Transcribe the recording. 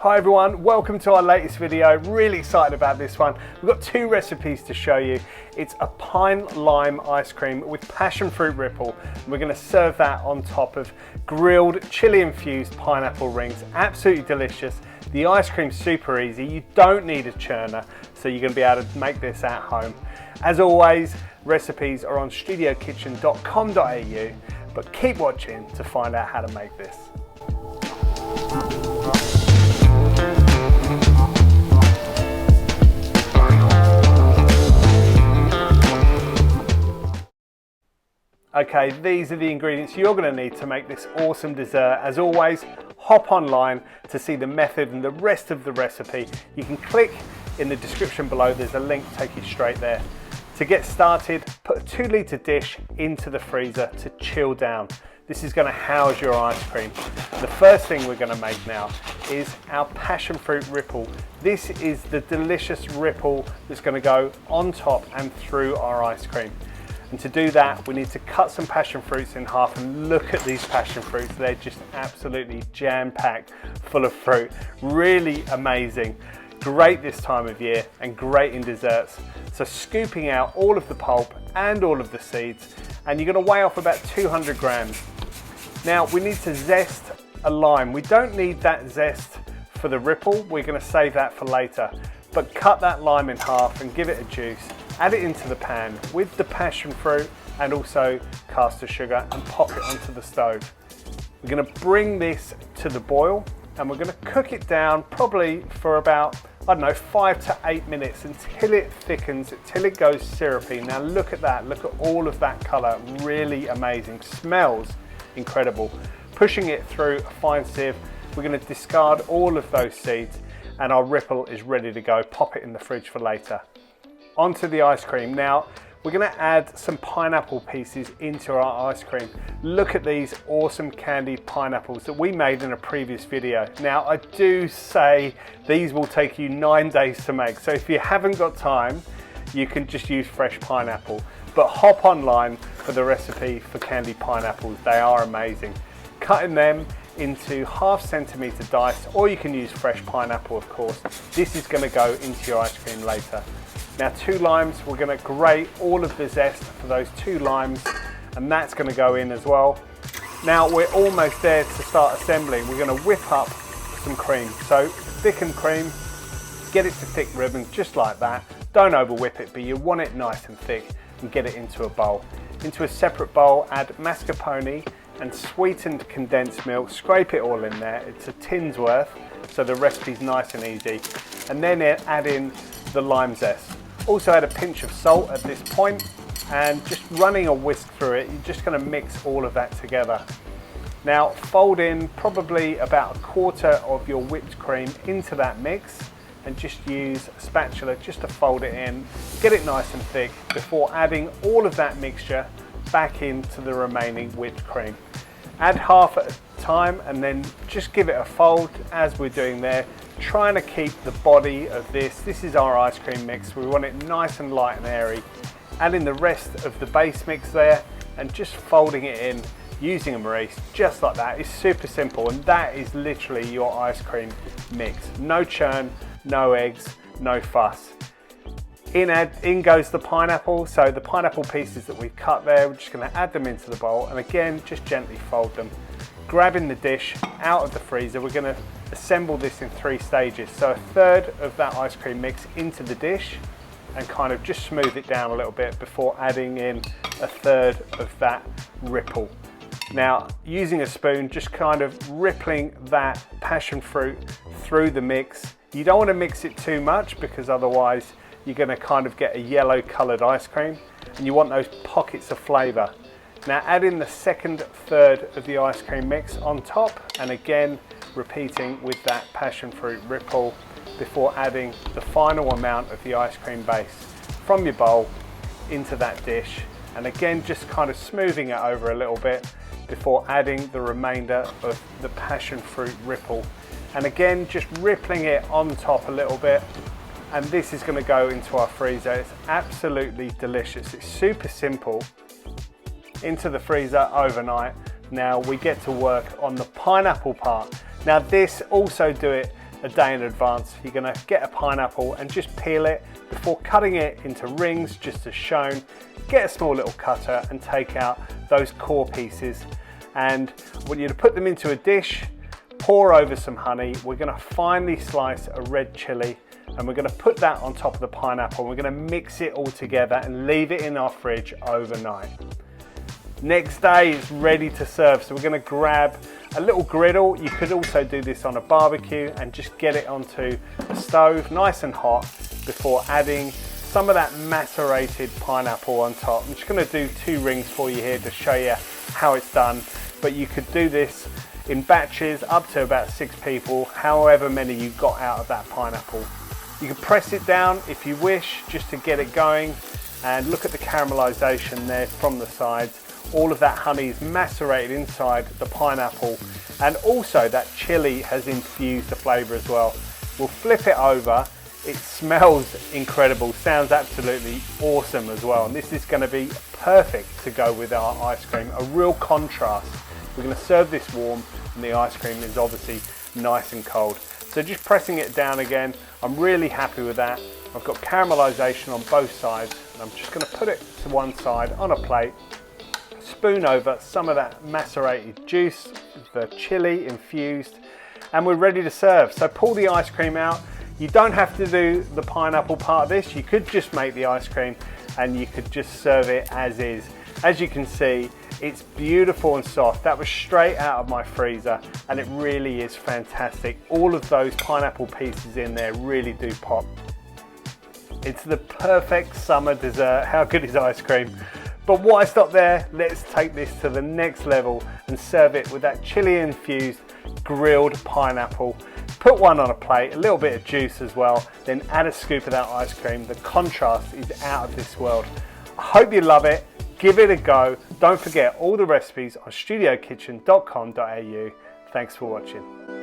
Hi everyone, welcome to our latest video. Really excited about this one. We've got two recipes to show you. It's a pine lime ice cream with passion fruit ripple. We're going to serve that on top of grilled chili infused pineapple rings. Absolutely delicious. The ice cream's super easy. You don't need a churner, so you're going to be able to make this at home. As always, recipes are on studiokitchen.com.au, but keep watching to find out how to make this. Okay, these are the ingredients you're going to need to make this awesome dessert. As always, hop online to see the method and the rest of the recipe. You can click in the description below, there's a link to take you straight there. To get started, put a 2-litre dish into the freezer to chill down. This is going to house your ice cream. The first thing we're going to make now is our passion fruit ripple. This is the delicious ripple that's going to go on top and through our ice cream. And to do that, we need to cut some passion fruits in half, and look at these passion fruits. They're just absolutely jam-packed full of fruit. Really amazing. Great this time of year and great in desserts. So scooping out all of the pulp and all of the seeds, and you're going to weigh off about 200 grams. Now we need to zest a lime. We don't need that zest for the ripple. We're going to save that for later. But cut that lime in half and give it a juice. Add it into the pan with the passion fruit and also caster sugar and pop it onto the stove. We're going to bring this to the boil and we're going to cook it down probably for about, I don't know, 5 to 8 minutes until it thickens, until it goes syrupy. Now look at that, look at all of that colour, really amazing, smells incredible. Pushing it through a fine sieve, we're going to discard all of those seeds and our ripple is ready to go. Pop it in the fridge for later. Onto the ice cream. Now we're going to add some pineapple pieces into our ice cream. Look at these awesome candied pineapples that we made in a previous video. Now I do say these will take you 9 days to make, so if you haven't got time you can just use fresh pineapple, but hop online for the recipe for candied pineapples. They are amazing. Cutting them into 1/2 centimetre dice, or you can use fresh pineapple of course. This is going to go into your ice cream later. Now 2 limes, we're going to grate all of the zest for those 2 limes, and that's going to go in as well. Now we're almost there to start assembling. We're going to whip up some cream. So thickened cream, get it to thick ribbons just like that. Don't over whip it, but you want it nice and thick, and get it into a bowl. Into a separate bowl, add mascarpone and sweetened condensed milk. Scrape it all in there. It's a tin's worth, so the recipe's nice and easy. And then add in the lime zest. Also add a pinch of salt at this point, and just running a whisk through it, you're just going to mix all of that together. Now fold in probably about 1/4 of your whipped cream into that mix, and just use a spatula just to fold it in, get it nice and thick before adding all of that mixture back into the remaining whipped cream. Add half at a time and then just give it a fold as we're doing there, trying to keep the body of this. This is our ice cream mix. We want it nice and light and airy. Adding the rest of the base mix there and just folding it in using a maurice just like that. It's super simple, and that is literally your ice cream mix. No churn, no eggs, no fuss. In goes the pineapple. So the pineapple pieces that we've cut there, we're just going to add them into the bowl, and again just gently fold them. Grabbing the dish out of the freezer, we're going to assemble this in 3 stages. So 1/3 of that ice cream mix into the dish and kind of just smooth it down a little bit before adding in 1/3 of that ripple. Now using a spoon, just kind of rippling that passion fruit through the mix. You don't want to mix it too much because otherwise you're going to kind of get a yellow coloured ice cream, and you want those pockets of flavour. Now add in the second 1/3 of the ice cream mix on top, and again repeating with that passion fruit ripple before adding the final amount of the ice cream base from your bowl into that dish, and again just kind of smoothing it over a little bit before adding the remainder of the passion fruit ripple, and again just rippling it on top a little bit. And this is going to go into our freezer. It's absolutely delicious. It's super simple. Into the freezer overnight. Now we get to work on the pineapple part. Now this, also do it a day in advance. You're gonna get a pineapple and just peel it before cutting it into rings, just as shown. Get a small little cutter and take out those core pieces. And I want you to put them into a dish, pour over some honey. We're gonna finely slice a red chili and we're gonna put that on top of the pineapple. We're gonna mix it all together and leave it in our fridge overnight. Next day it's ready to serve. So we're gonna grab a little griddle. You could also do this on a barbecue and just get it onto the stove nice and hot before adding some of that macerated pineapple on top. I'm just gonna do 2 rings for you here to show you how it's done, but you could do this in batches up to about 6 people, however many you got out of that pineapple. You can press it down if you wish, just to get it going, and look at the caramelization there from the sides. All of that honey is macerated inside the pineapple, and also that chili has infused the flavor as well. We'll flip it over. It smells incredible, sounds absolutely awesome as well, and this is going to be perfect to go with our ice cream, a real contrast. We're going to serve this warm and the ice cream is obviously nice and cold. So just pressing it down again, I'm really happy with that. I've got caramelization on both sides and I'm just going to put it to one side on a plate, spoon over some of that macerated juice, the chili infused, and we're ready to serve. So pull the ice cream out. You don't have to do the pineapple part of this. You could just make the ice cream and you could just serve it as is. As you can see, it's beautiful and soft. That was straight out of my freezer and it really is fantastic. All of those pineapple pieces in there really do pop. It's the perfect summer dessert. How good is ice cream? But why stop there? Let's take this to the next level and serve it with that chili infused grilled pineapple. Put one on a plate, a little bit of juice as well, then add a scoop of that ice cream. The contrast is out of this world. I hope you love it. Give it a go. Don't forget all the recipes on studiokitchen.com.au. Thanks for watching.